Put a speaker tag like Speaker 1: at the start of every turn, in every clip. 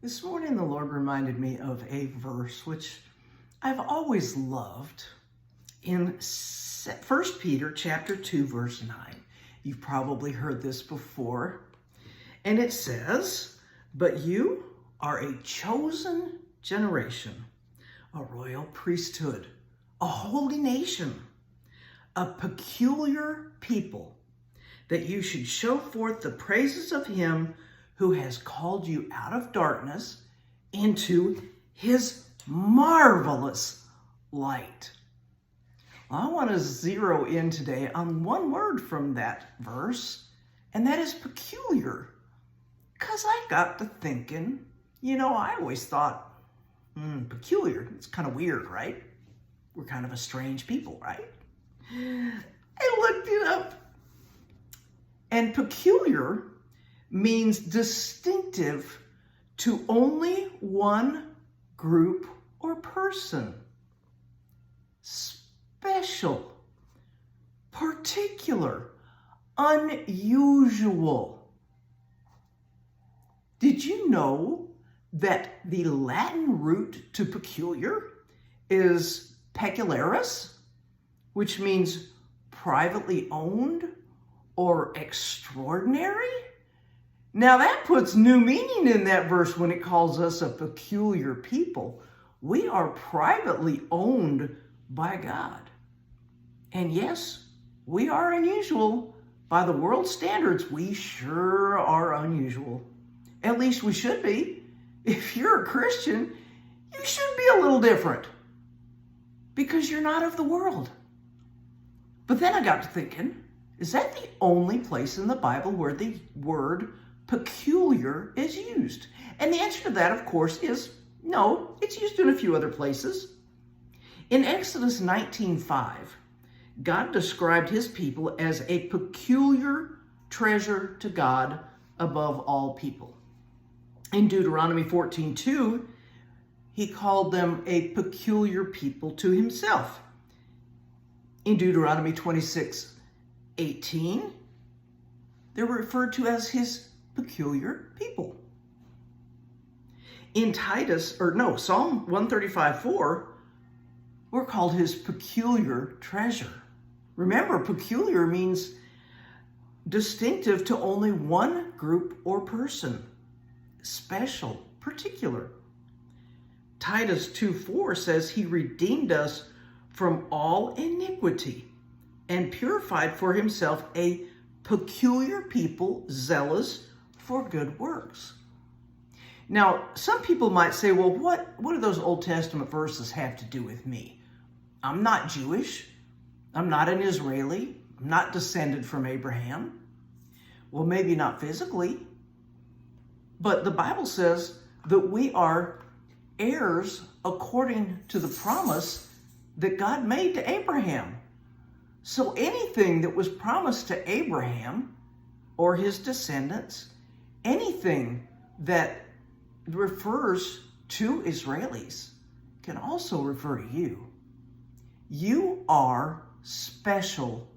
Speaker 1: This morning, the Lord reminded me of a verse which I've always loved in 1 Peter chapter 2, verse 9. You've probably heard this before. And it says, "But you are a chosen generation, a royal priesthood, a holy nation, a peculiar people, that you should show forth the praises of him who has called you out of darkness into his marvelous light." Well, I want to zero in today on one word from that verse, and that is peculiar. Because I got to thinking, I always thought, peculiar, it's kind of weird, right? We're kind of a strange people, right? I looked it up. And peculiar means distinctive to only one group or person. Special, particular, unusual. Did you know that the Latin root to peculiar is pecularis, which means privately owned or extraordinary? Now that puts new meaning in that verse when it calls us a peculiar people. We are privately owned by God. And yes, we are unusual. By the world's standards, we sure are unusual. At least we should be. If you're a Christian, you should be a little different because you're not of the world. But then I got to thinking, is that the only place in the Bible where the word peculiar is used? And the answer to that, of course, is no. It's used in a few other places. In Exodus 19:5, God described his people as a peculiar treasure to God above all people. In Deuteronomy 14:2, he called them a peculiar people to himself. In Deuteronomy 26:18, they're referred to as his peculiar people. In Psalm 135:4, we're called his peculiar treasure. Remember, peculiar means distinctive to only one group or person. Special, particular. Titus 2:4 says he redeemed us from all iniquity and purified for himself a peculiar people zealous for good works. Now, some people might say, well, what do those Old Testament verses have to do with me? I'm not Jewish. I'm not an Israeli. I'm not descended from Abraham. Well, maybe not physically, but the Bible says that we are heirs according to the promise that God made to Abraham. So anything that was promised to Abraham or his descendants, anything that refers to Israelis can also refer to you. You are special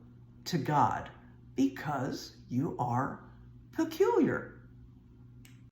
Speaker 1: to God because you are peculiar.